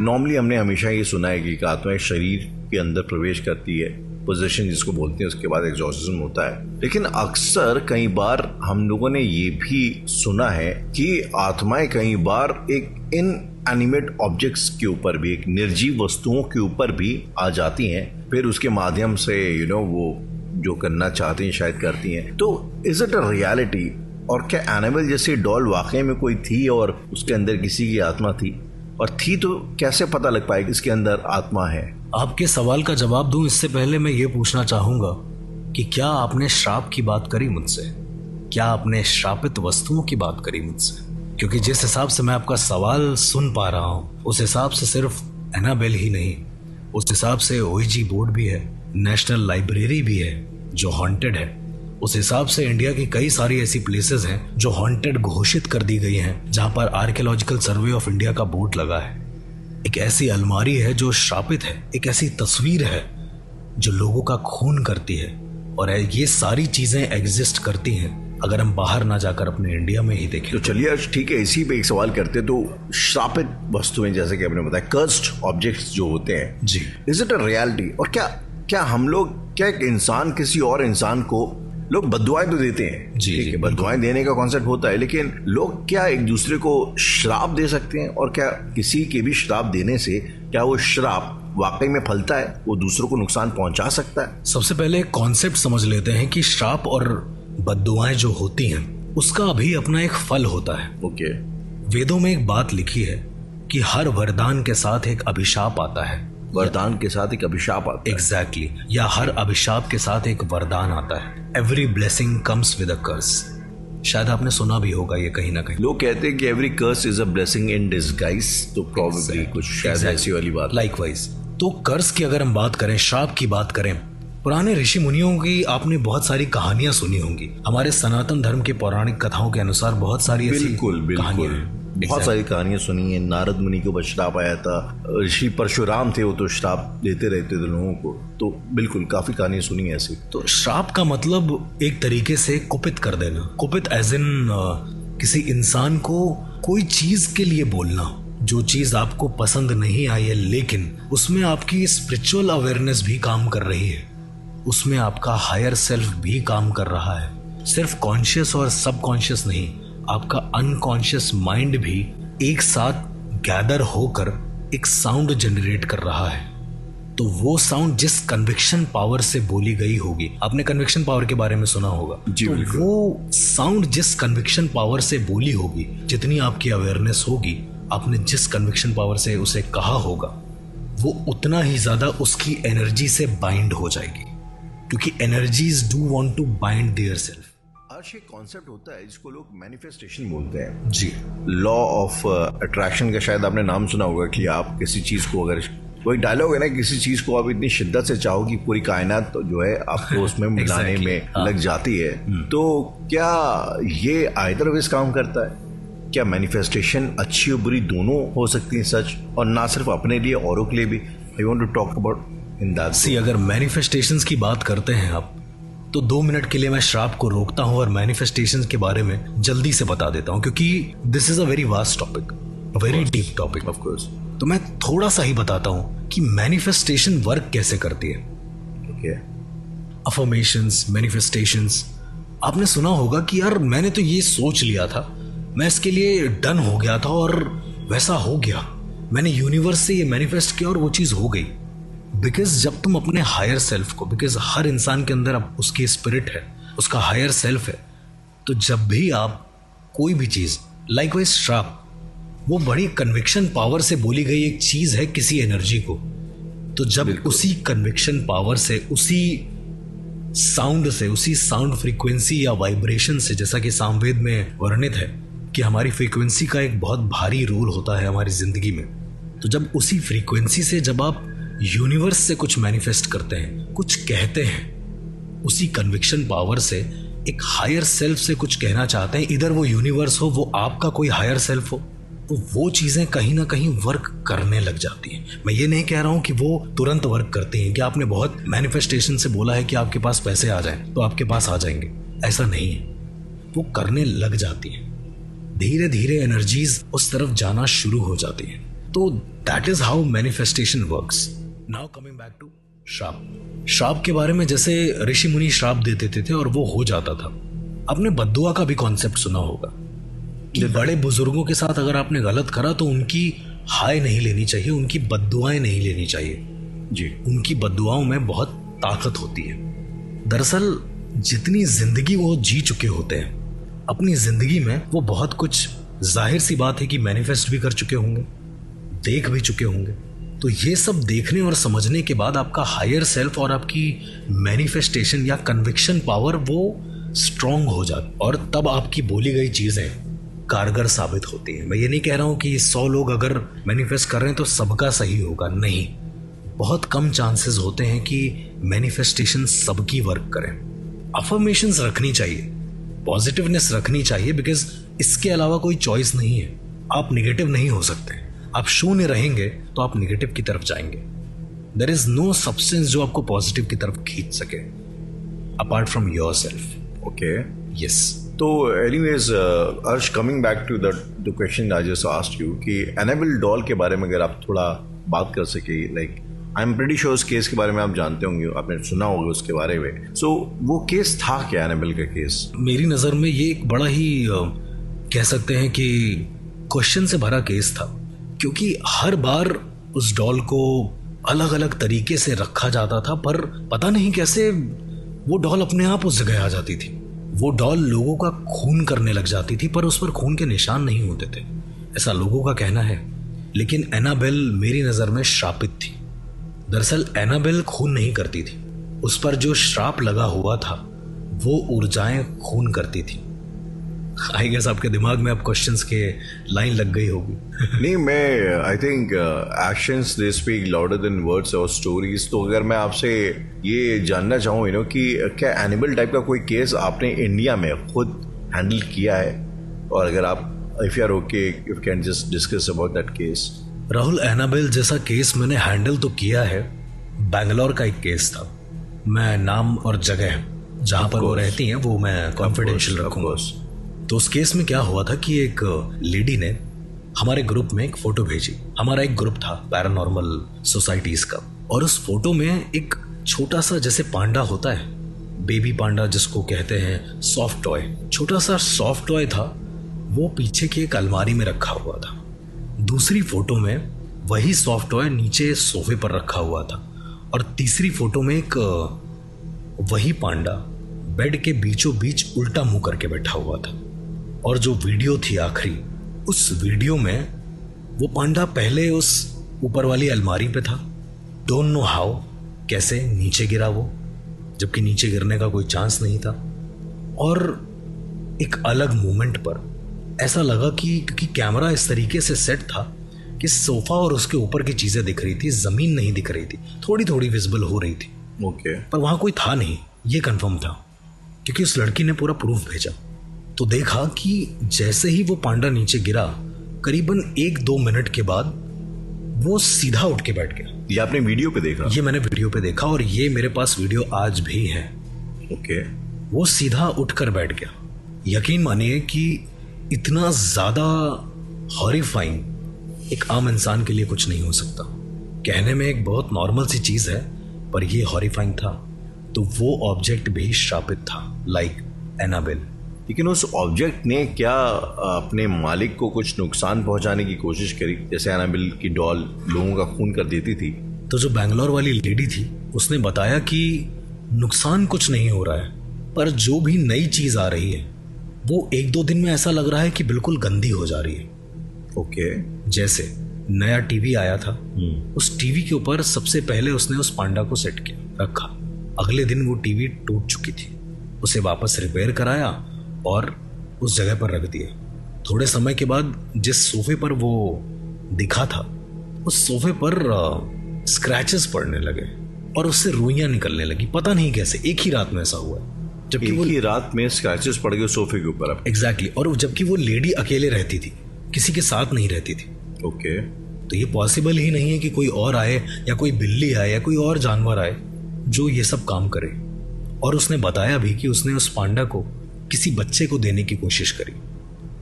Normally हमने हमेशा ये सुना है कि एक आत्मा एक शरीर के अंदर प्रवेश करती है, पोजेशन जिसको बोलते हैं, उसके बाद एग्जॉर्सिज्म होता है। लेकिन अक्सर कई बार हम लोगों ने ये भी सुना है कि आत्माएं कई बार एक इनएनिमेट ऑब्जेक्ट्स के ऊपर भी, एक निर्जीव वस्तुओं के ऊपर भी आ जाती हैं, फिर उसके माध्यम से वो जो करना चाहती हैं शायद करती हैं। तो इज इट अ रियलिटी? और क्या एनाबेल जैसी डॉल वाकई में कोई थी और उसके अंदर किसी की आत्मा थी, और थी तो कैसे पता लग पाएगा इसके अंदर आत्मा है? आपके सवाल का जवाब दूं इससे पहले मैं ये पूछना चाहूंगा कि क्या आपने श्राप की बात करी मुझसे? क्या आपने श्रापित वस्तुओं की बात करी मुझसे? क्योंकि जिस हिसाब से मैं आपका सवाल सुन पा रहा हूं, उस हिसाब से सिर्फ एनाबेल ही नहीं, उस हिसाब से ओईजी बोर्ड भी है, नेशनल लाइब्रेरी भी है जो हॉन्टेड है, उस हिसाब से इंडिया की कई सारी ऐसी प्लेसेस हैं जो हॉन्टेड घोषित कर दी गई हैं, जहां पर आर्कियोलॉजिकल सर्वे ऑफ इंडिया का बोर्ड लगा है। एक ऐसी अलमारी है जो श्रापित है, एक ऐसी तस्वीर है जो लोगों का खून करती है, और ये सारी चीजें एग्जिस्ट करती हैं अगर हम बाहर ना जाकर अपने इंडिया में ही देखें। तो चलिए ठीक है, इसी पे एक सवाल करते। तो श्रापित वस्तुएं जैसे कि आपने बताया, कर्स्ड ऑब्जेक्ट्स जो होते हैं जी, इज इट अ रियलिटी? और क्या हम लोग, क्या एक इंसान किसी और इंसान को, लोग बद्दुआएं तो देते हैं, जी, ठीक है, बद्दुआएं देने का कॉन्सेप्ट होता है, लेकिन लोग क्या एक दूसरे को श्राप दे सकते हैं? और क्या किसी के भी श्राप देने से क्या वो श्राप वाकई में फलता है, वो दूसरों को नुकसान पहुंचा सकता है? सबसे पहले एक कॉन्सेप्ट समझ लेते हैं कि श्राप और बद्दुआएं जो होती हैं उसका भी अपना एक फल होता है। ओके। वेदों में एक बात लिखी है कि हर वरदान के साथ एक अभिशाप आता है। वरदान के साथ एक अभिशाप आता है। एग्जैक्टली, या हर अभिशाप के साथ एक वरदान आता है। Every blessing comes with a curse. शायद आपने सुना भी होगा ये कहीं ना कहीं। लोग कहते हैं कि every curse is a blessing in disguise, तो प्रोबेबली कुछ शायद ऐसी वाली बात। लाइकवाइज, तो कर्स की अगर हम बात करें, श्राप की बात करें, पुराने ऋषि मुनियों की आपने बहुत सारी कहानियां सुनी होंगी। हमारे सनातन धर्म के पौराणिक कथाओं के अनुसार बहुत सारी ऐसी कहानियां, बहुत सारी कहानियां सुनी है। नारद मुनि को बस श्राप आया था, ऋषि परशुराम थे, वो तो श्राप देते रहते थे लोगों को। तो बिल्कुल काफी कहानियां सुनी है ऐसी। तो श्राप का मतलब एक तरीके से कुपित कर देना। कुपित एज इन किसी इंसान को कोई चीज के लिए बोलना जो चीज आपको पसंद नहीं आई है, लेकिन उसमें आपकी स्पिरिचुअल अवेयरनेस भी काम कर रही है, उसमें आपका हायर सेल्फ भी काम कर रहा है। सिर्फ कॉन्शियस और सबकॉन्शियस नहीं, आपका अनकॉन्शियस माइंड भी एक साथ गैदर होकर एक साउंड जनरेट कर रहा है। तो वो साउंड जिस कन्विक्शन पावर से बोली गई होगी, आपने कन्विक्शन पावर के बारे में सुना होगा जी, तो वो साउंड जिस कन्विक्शन पावर से बोली होगी, जितनी आपकी अवेयरनेस होगी, आपने जिस कन्विक्शन पावर से उसे कहा होगा, वो उतना ही ज्यादा उसकी एनर्जी से बाइंड हो जाएगी, क्योंकि energies do want to bind their self. Arsh एक कॉन्सेप्ट होता है जिसको लोग मैनिफेस्टेशन बोलते हैं जी। लॉ ऑफ अट्रैक्शन का शायद आपने नाम सुना होगा कि आप किसी चीज को, अगर वो एक डायलॉग है ना, किसी चीज को आप इतनी शिद्दत से चाहो कि पूरी कायनात तो जो है आपको उसमें मिलाने में लग जाती है। तो क्या ये आइदर वेज काम करता है? क्या मैनिफेस्टेशन अच्छी और बुरी दोनों हो सकती है सच, और ना सिर्फ अपने लिए, औरों के लिए भी? I want to talk about in that. See, अगर मैनिफेस्टेशंस की बात करते हैं आप, तो 2 मिनट के लिए मैं श्राप को रोकता हूं और मैनिफेस्टेशंस के बारे में जल्दी से बता देता हूं, क्योंकि this is a very vast topic, very deep topic. Of course. तो मैं थोड़ा सा ही बताता हूं कि मैनिफेस्टेशन वर्क कैसे करती है। ओके। अफर्मेशंस, मैनिफेस्टेशंस, आपने सुना होगा कि यार मैंने तो ये सोच लिया था, मैं इसके लिए डन हो गया था और वैसा हो गया, मैंने यूनिवर्स से ये मैनिफेस्ट किया और वो चीज हो गई। बिकॉज जब तुम अपने हायर सेल्फ को, बिकॉज हर इंसान के अंदर अब उसकी स्पिरिट है, उसका हायर सेल्फ है, तो जब भी आप कोई भी चीज, लाइकवाइज श्राप, वो बड़ी कन्विक्शन पावर से बोली गई एक चीज है किसी एनर्जी को। तो जब उसी कन्विक्शन पावर से, उसी साउंड से, उसी साउंड फ्रीक्वेंसी या वाइब्रेशन से, जैसा कि सामवेद में वर्णित है कि हमारी फ्रीक्वेंसी का एक बहुत भारी रोल होता है हमारी जिंदगी में, तो जब उसी फ्रीक्वेंसी से जब आप यूनिवर्स से कुछ मैनिफेस्ट करते हैं, कुछ कहते हैं, उसी कन्विक्शन पावर से एक हायर सेल्फ से कुछ कहना चाहते हैं, इधर वो यूनिवर्स हो, वो आपका कोई हायर सेल्फ हो, तो वो चीजें कहीं ना कहीं वर्क करने लग जाती हैं। मैं ये नहीं कह रहा हूं कि वो तुरंत वर्क करती हैं, कि आपने बहुत मैनिफेस्टेशन से बोला है कि आपके पास पैसे आ जाएं तो आपके पास आ जाएंगे, ऐसा नहीं है। वो करने लग जाती हैं, धीरे धीरे एनर्जीज उस तरफ जाना शुरू हो जाती हैं। तो that is how manifestation works. Now coming back to श्राप. श्राप के बारे में जैसे ऋषि मुनि श्राप दे देते थे और वो हो जाता था. आपने बद्दुआ का भी कॉन्सेप्ट सुना होगा कि बड़े बुजुर्गों के साथ अगर आपने गलत करा तो उनकी हाय नहीं लेनी चाहिए, उनकी बद्दुआएं नहीं लेनी चाहिए जी. उनकी बद्दुआओं में बहुत ताकत होती है. दरअसल जितनी जिंदगी वो जी चुके होते हैं अपनी जिंदगी में, वो बहुत कुछ जाहिर सी बात है कि मैनिफेस्ट भी कर चुके होंगे, देख भी चुके होंगे. तो ये सब देखने और समझने के बाद आपका हायर सेल्फ और आपकी मैनिफेस्टेशन या कन्विक्शन पावर वो स्ट्रांग हो जाती, और तब आपकी बोली गई चीजें कारगर साबित होती हैं. मैं ये नहीं कह रहा हूं कि 100 लोग अगर मैनिफेस्ट कर रहे हैं तो सबका सही होगा, नहीं. बहुत कम चांसेस होते हैं कि मैनिफेस्टेशन सबकी वर्क करें. अफर्मेशंस रखनी चाहिए, पॉजिटिवनेस रखनी चाहिए, बिकॉज इसके अलावा कोई चॉइस नहीं है. आप निगेटिव नहीं हो सकते. आप शून्य रहेंगे तो आप निगेटिव की तरफ जाएंगे. देयर इज नो सब्सटेंस जो आपको पॉजिटिव की तरफ खींच सके apart from your self. Okay, yes. तो anyways Arsh, coming back to the question I just asked you कि एनाबेल डॉल के बारे में अगर आप थोड़ा बात कर सके. Like I am pretty sure उस केस के बारे में आप जानते होंगे, आपने सुना होगा उसके बारे में. सो वो केस था क्या, एनाबेल का केस? मेरी नज़र में ये एक बड़ा ही कह सकते हैं कि क्वेश्चन से भरा केस था, क्योंकि हर बार उस डॉल को अलग अलग तरीके से रखा जाता था, पर पता नहीं कैसे वो डॉल अपने आप उस जगह आ जाती थी. वो डॉल लोगों का खून करने लग जाती थी, पर उस पर खून के निशान नहीं होते थे, ऐसा लोगों का कहना है. लेकिन एनाबेल मेरी नज़र में श्रापित थी. दरअसल एनाबेल खून नहीं करती थी, उस पर जो श्राप लगा हुआ था वो ऊर्जाएं खून करती थी. आई गेस आपके दिमाग में अब क्वेश्चंस के लाइन लग गई होगी. नहीं, मैं I think actions they speak louder than words और स्टोरीज. तो अगर मैं आपसे ये जानना चाहूँ कि क्या एनिमल टाइप का कोई केस आपने इंडिया में खुद हैंडल किया है, और अगर आप if you are okay you can just discuss about that case. Rahul, Annabelle जैसा केस मैंने हैंडल तो किया है. बैंगलोर का एक केस था. मैं नाम और जगह जहाँ पर वो रहती हैं वो मैं कॉन्फिडेंशियल रखूँगा. तो उस केस में क्या हुआ था कि एक लेडी ने हमारे ग्रुप में एक फोटो भेजी. हमारा एक ग्रुप था पैरानॉर्मल सोसाइटीज का, और उस फोटो में एक छोटा सा जैसे पांडा होता है, बेबी पांडा जिसको कहते हैं, सॉफ्ट टॉय, छोटा सा सॉफ्ट टॉय था, वो पीछे की एक अलमारी में रखा हुआ था. दूसरी फोटो में वही सॉफ्ट टॉय नीचे सोफे पर रखा हुआ था, और तीसरी फोटो में एक वही पांडा बेड के बीचों बीच उल्टा मुंह करके बैठा हुआ था. और जो वीडियो थी आखिरी, उस वीडियो में वो पांडा पहले उस ऊपर वाली अलमारी पे था, डोंट नो हाउ, कैसे नीचे गिरा वो, जबकि नीचे गिरने का कोई चांस नहीं था. और एक अलग मोमेंट पर ऐसा लगा कि क्योंकि कैमरा इस तरीके से सेट था कि सोफा और उसके ऊपर की चीजें दिख रही थी, जमीन नहीं दिख रही थी, थोड़ी थोड़ी विजिबल हो रही थी. ओके. पर वहां कोई था नहीं, ये कंफर्म था, क्योंकि उस लड़की ने पूरा प्रूफ भेजा. तो देखा कि जैसे ही वो पांडा नीचे गिरा, करीबन 1-2 मिनट के बाद वो सीधा उठ के बैठ गया. ये आपने वीडियो पे देखा? ये मैंने वीडियो पे देखा, और ये मेरे पास वीडियो आज भी है. ओके. वो सीधा उठकर बैठ गया. यकीन मानिए कि इतना ज्यादा हॉरिफाइंग एक आम इंसान के लिए कुछ नहीं हो सकता. कहने में एक बहुत नॉर्मल सी चीज है, पर ये हॉरिफाइंग था. तो वो ऑब्जेक्ट भी श्रापित था, लाइक एनाबेल. लेकिन उस ऑब्जेक्ट ने क्या अपने मालिक को कुछ नुकसान पहुंचाने की कोशिश करी, जैसे एनाबेल की डॉल लोगों का खून कर देती थी? तो जो बैंगलोर वाली लेडी थी उसने बताया कि नुकसान कुछ नहीं हो रहा है, पर जो भी नई चीज आ रही है वो 1-2 दिन में ऐसा लग रहा है कि बिल्कुल गंदी हो जा रही है. ओके. जैसे नया टीवी आया था, उस टीवी के ऊपर सबसे पहले उसने उस पांडा को सेट किया, रखा. अगले दिन वो टीवी टूट चुकी थी, उसे वापस रिपेयर कराया और उस जगह पर रख दिया. थोड़े समय के बाद जिस सोफे पर वो दिखा था, उस सोफे पर स्क्रैचेस पड़ने लगे और उससे रुइयां निकलने लगी. पता नहीं कैसे, एक ही रात में ऐसा हुआ, जबकि वो रात में स्क्रैचेस पड़ गए सोफे के ऊपर. एग्जैक्टली. और जबकि वो लेडी अकेले रहती थी, किसी के साथ नहीं रहती थी. ओके. तो ये पॉसिबल ही नहीं है कि कोई और आए या कोई बिल्ली आए या कोई और जानवर आए जो ये सब काम करे. और उसने बताया भी कि उसने उस पांडा को किसी बच्चे को देने की कोशिश करी.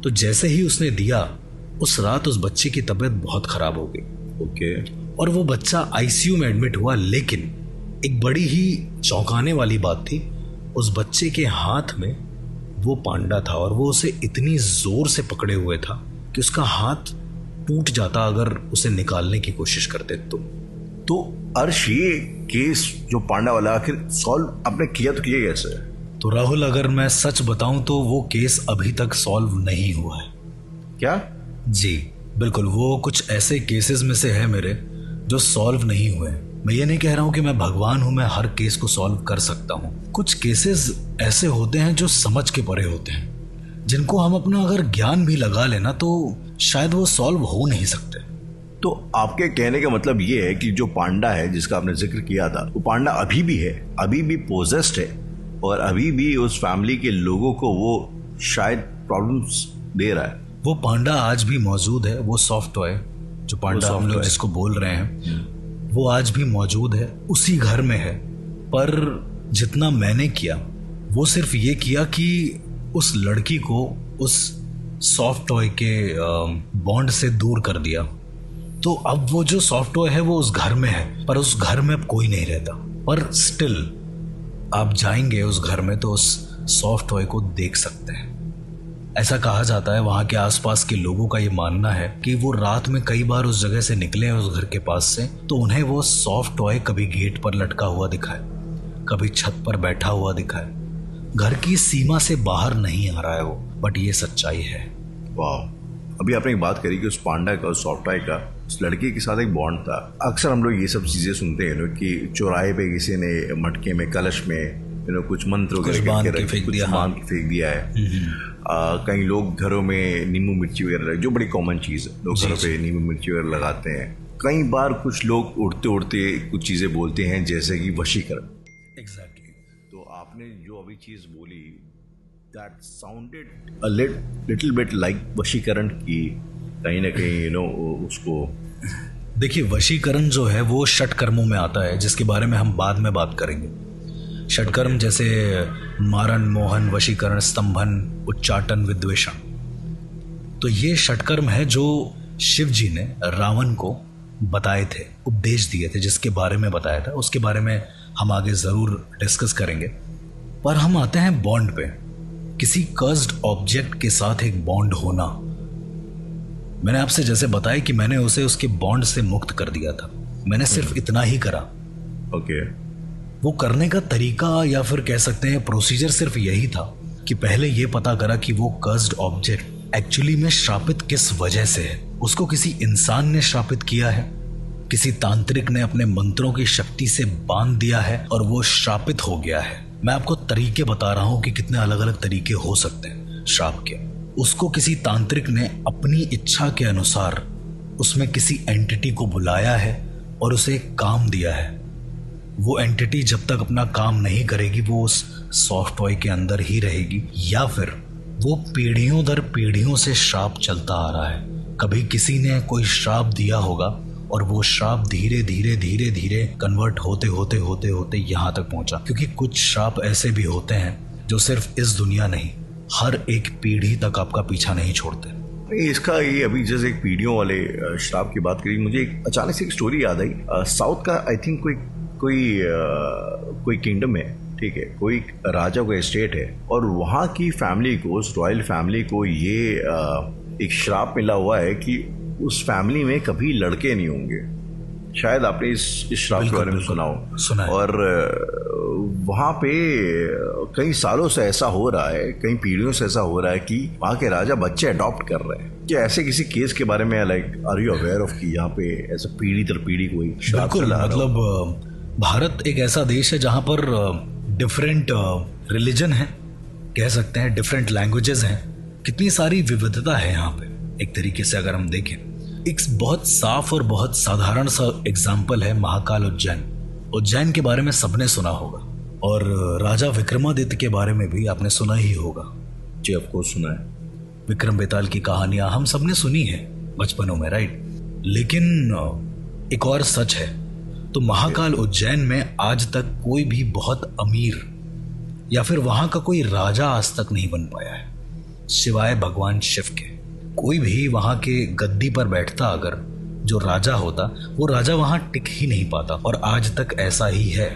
तो जैसे ही उसने दिया, उस रात उस बच्चे की तबीयत बहुत खराब हो गई। ओके। और वो बच्चा आईसीयू में एडमिट हुआ, लेकिन एक बड़ी ही चौंकाने वाली बात थी, उस बच्चे के हाथ में वो पांडा था और वो उसे इतनी जोर से पकड़े हुए था कि उसका हाथ टूट जाता अगर उसे निकालने की कोशिश करते तो अर्श, ये केस जो पांडा वाला आखिर सॉल्व आपने किया तो किया कैसे? तो राहुल, अगर मैं सच बताऊं तो वो केस अभी तक सॉल्व नहीं हुआ है। क्या? जी बिल्कुल, वो कुछ ऐसे केसेस में से है मेरे जो सॉल्व नहीं हुए। मैं ये नहीं कह रहा हूं कि मैं भगवान हूं, मैं हर केस को सॉल्व कर सकता हूं। कुछ केसेस ऐसे होते हैं जो समझ के परे होते हैं, जिनको हम अपना अगर ज्ञान भी लगा लेना तो शायद वो सॉल्व हो नहीं सकते। तो आपके कहने का मतलब ये है कि जो पांडा है जिसका आपने जिक्र किया था, वो पांडा अभी भी है, अभी भी पोजेस्ड है और अभी भी उस फैमिली के लोगों को वो शायद प्रॉब्लम्स दे रहा है। वो पांडा आज भी मौजूद है, वो सॉफ्ट टॉय जो पांडा हम लोग जिसको बोल रहे हैं, वो आज भी मौजूद है, उसी घर में है। पर जितना मैंने किया वो सिर्फ ये किया कि उस लड़की को उस सॉफ्ट टॉय के बॉन्ड से दूर कर दिया। तो अब वो जो सॉफ्ट टॉय है वो उस घर में है, पर उस घर में अब कोई नहीं रहता। पर स्टिल आप जाएंगे उस घर में तो उस सॉफ्ट टॉय को देख सकते हैं। ऐसा कहा जाता है, वहाँ के आसपास के लोगों का ये मानना है कि वो रात में कई बार उस जगह से निकले हैं उस घर के पास से, तो उन्हें वो सॉफ्ट टॉय कभी गेट पर लटका हुआ दिखा है, कभी छत पर बैठा हुआ दिखा है। घर की सीमा से बाहर नहीं आ रहा है वो, बट ये सच्चाई है। वाह, अभी आपने एक बात करी कि उस पांडा का, उस सॉफ्ट टॉय का उस लड़के के साथ एक बॉन्ड था। अक्सर हम लोग ये सब चीजें सुनते हैं कि चौराहे पे किसी ने मटके में, कलश में कुछ मंत्र बांध के फेंक दिया है। कई लोग घरों में नींबू मिर्ची वगैरह, जो बड़ी कॉमन चीज़ है, लोग घरों पे नींबू मिर्ची वगैरह लगाते हैं। कई बार कुछ लोग उड़ते उड़ते कुछ चीज़ें बोलते हैं जैसे कि वशीकरण। एग्जैक्टली। तो आपने जो अभी चीज़ बोली, that sounded a little bit like वशीकरण की कहीं ना कहीं उसको। देखिए, वशीकरण जो है वो षटकर्मों में आता है, जिसके बारे में हम बाद में बात करेंगे। षटकर्म जैसे मारण, मोहन, वशीकरण, स्तंभन, उच्चाटन, विद्वेषण। तो ये षटकर्म है जो शिव जी ने रावण को बताए थे, उपदेश दिए थे, जिसके बारे में बताया था। उसके बारे में हम आगे ज़रूर डिस्कस करेंगे। पर हम आते हैं बॉन्ड पे। किसी कर्स्ड ऑब्जेक्ट के साथ एक बॉन्ड होना। मैंने आपसे जैसे बताया कि मैंने उसे उसके बॉन्ड से मुक्त कर दिया था। मैंने सिर्फ इतना ही करा। ओके। वो करने का तरीका या फिर कह सकते हैं प्रोसीजर सिर्फ यही था कि पहले ये पता करा कि वो कर्स्ड ऑब्जेक्ट एक्चुअली में श्रापित किस वजह से है। उसको किसी इंसान ने श्रापित किया है, किसी तांत्रिक ने अपने मंत्रों की शक्ति से बांध दिया है और वो श्रापित हो गया है। मैं आपको तरीके बता रहा हूं कि कितने अलग अलग तरीके हो सकते हैं श्राप के। उसको किसी तांत्रिक ने अपनी इच्छा के अनुसार उसमें किसी एंटिटी को बुलाया है और उसे काम दिया है। वो एंटिटी जब तक अपना काम नहीं करेगी वो उस सॉफ्ट टॉय के अंदर ही रहेगी, या फिर वो पीढ़ियों दर पीढ़ियों से श्राप चलता आ रहा है। कभी किसी ने कोई श्राप दिया होगा और वो श्राप धीरे धीरे धीरे धीरे कन्वर्ट होते होते होते होते यहाँ तक पहुंचा। क्योंकि कुछ श्राप ऐसे भी होते हैं जो सिर्फ इस दुनिया नहीं, हर एक पीढ़ी तक आपका पीछा नहीं छोड़ते। इसका ये अभी जैसे एक पीढ़ियों वाले श्राप की बात करी, मुझे अचानक से एक स्टोरी याद आई। साउथ का आई थिंक कोई किंगडम है, ठीक है, कोई राजा का एस्टेट है और वहाँ की फैमिली को, उस रॉयल फैमिली को ये एक श्राप मिला हुआ है कि उस फैमिली में कभी लड़के नहीं होंगे। शायद आपने इस श्राप के बारे में सुना हो। और वहाँ पे कई सालों से ऐसा हो रहा है, कई पीढ़ियों से ऐसा हो रहा है कि वहाँ के राजा बच्चे अडॉप्ट कर रहे हैं। क्या ऐसे किसी केस के बारे में like are you aware of कि यहाँ पे ऐसा पीढ़ी दर पीढ़ी कोई श्राप चला रहा? मतलब भारत एक ऐसा देश है जहाँ पर डिफरेंट रिलीजन है, कह सकते हैं डिफरेंट लैंग्वेजेस हैं, कितनी सारी विविधता है यहाँ पे। एक तरीके से अगर हम देखें, एक बहुत साफ और बहुत साधारण सा एग्जाम्पल है महाकाल उज्जैन। उज्जैन के बारे में सबने सुना होगा और राजा विक्रमादित्य के बारे में भी आपने सुना ही होगा। जी आपको सुना है। विक्रम बेताल की कहानियां हम सबने सुनी है बचपनों में, राइट। लेकिन एक और सच है, तो महाकाल उज्जैन में आज तक कोई भी बहुत अमीर या फिर वहां का कोई राजा आज तक नहीं बन पाया है, सिवाय भगवान शिव के। कोई भी वहाँ के गद्दी पर बैठता अगर, जो राजा होता, वो राजा वहाँ टिक ही नहीं पाता, और आज तक ऐसा ही है।